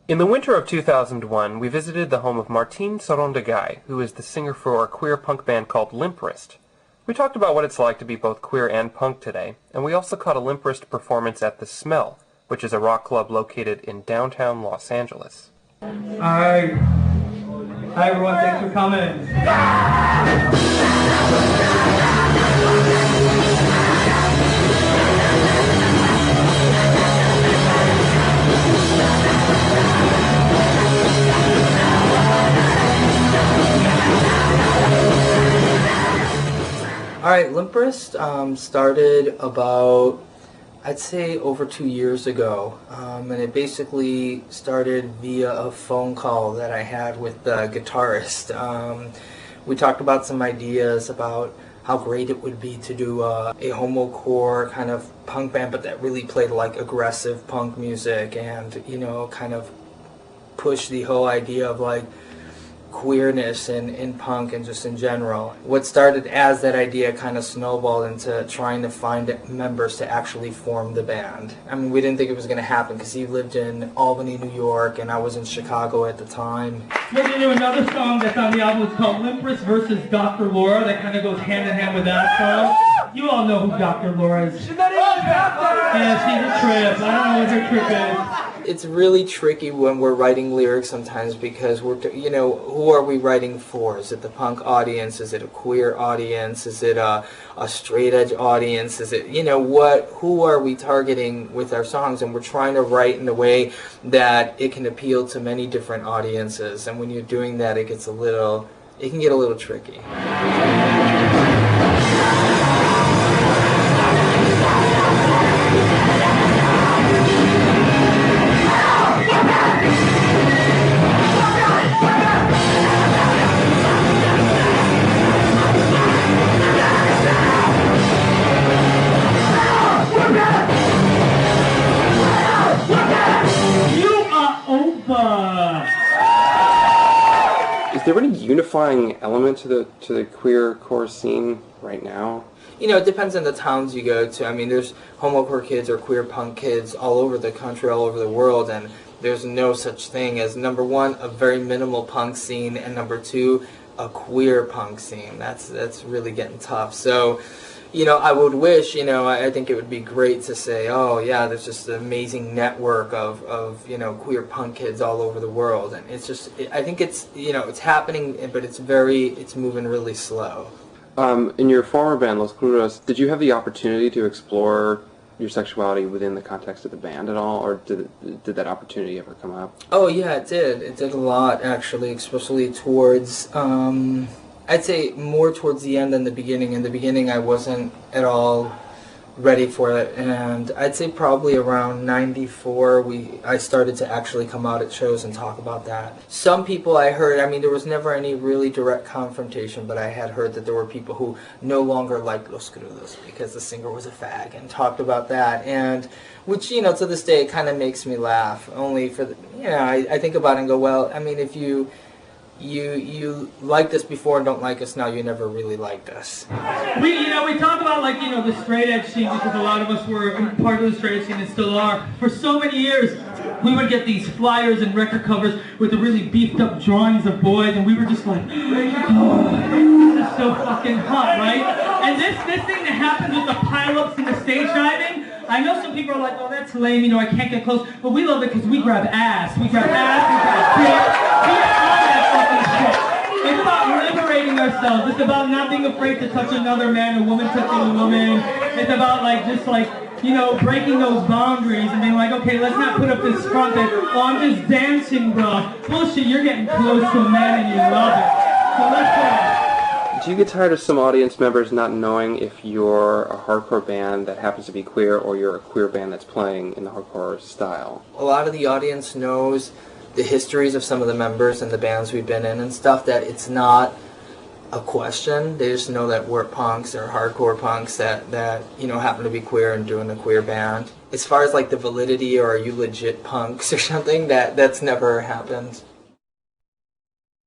In the winter of 2001, we visited the home of Martine Sarondegay, who is the singer for a queer punk band called Limp Wrist. We talked about what it's like to be both queer and punk today, and we also caught a Limp Wrist performance at The Smell, which is a rock club located in downtown Los Angeles. Hi everyone, thanks for coming. Alright, Limp Wrist started about, I'd say, over 2 years ago, and it basically started via a phone call that I had with the guitarist. We talked about some ideas about how great it would be to do a homocore kind of punk band, but that really played like aggressive punk music and, you know, kind of push the whole idea of like queerness in punk and just in general. What started as that idea kind of snowballed into trying to find members to actually form the band. I mean, we didn't think it was going to happen because he lived in Albany, New York, and I was in Chicago at the time. We're going to do another song that's on the album. It's called Limp Wrist versus Dr. Laura. That kind of goes hand in hand with that song. You all know who Dr. Laura is. She's not even yeah, she's a trip. I don't know what her trip is. It's really tricky when we're writing lyrics sometimes because you know, who are we writing for? Is it the punk audience? Is it a queer audience? Is it a straight edge audience? Is it, you know, who are we targeting with our songs? And we're trying to write in a way that it can appeal to many different audiences. And when you're doing that, it can get a little tricky. Is there any unifying element to the queer core scene right now? You know, it depends on the towns you go to. I mean, there's homocore kids or queer punk kids all over the country, all over the world, and there's no such thing as, number one, a very minimal punk scene, and number two, a queer punk scene. That's really getting tough. So, you know, I would wish, you know, I think it would be great to say, oh yeah, there's just an amazing network of you know, queer punk kids all over the world, and it's just, I think it's, you know, it's happening, but it's moving really slow. In your former band, Los Crudos, did you have the opportunity to explore your sexuality within the context of the band at all, or did that opportunity ever come up? Oh yeah, it did. It did a lot, actually, especially towards, I'd say more towards the end than the beginning. In the beginning, I wasn't at all ready for it, and I'd say probably around 94, I started to actually come out at shows and talk about that. Some people I heard, I mean, there was never any really direct confrontation, but I had heard that there were people who no longer liked Los Crudos because the singer was a fag and talked about that, and which, you know, to this day, it kind of makes me laugh, only for the, you know, I think about it and go, well, I mean, if you liked us before and don't like us now, you never really liked us. We talk about, like, you know, the straight edge scene, because a lot of us were part of the straight edge scene and still are. For so many years, we would get these flyers and record covers with the really beefed up drawings of boys, and we were just like, oh, this is so fucking hot, right? And this thing that happens with the pileups and the stage diving, I know some people are like, oh, that's lame, you know, I can't get close, but we love it because we grab ass. We grab ass, we grab dick, we have all that fucking shit. It's about liberating ourselves. It's about not being afraid to touch another man, a woman touching a woman. It's about, like, just, like, you know, breaking those boundaries and being like, okay, let's not put up this front that, oh, I'm just dancing, bro. Bullshit, you're getting close to a man and you love it. So let's go. Do you get tired of some audience members not knowing if you're a hardcore band that happens to be queer or you're a queer band that's playing in the hardcore style? A lot of the audience knows the histories of some of the members and the bands we've been in and stuff, that it's not a question. They just know that we're punks or hardcore punks that you know, happen to be queer and doing a queer band. As far as like the validity or are you legit punks or something, that's never happened.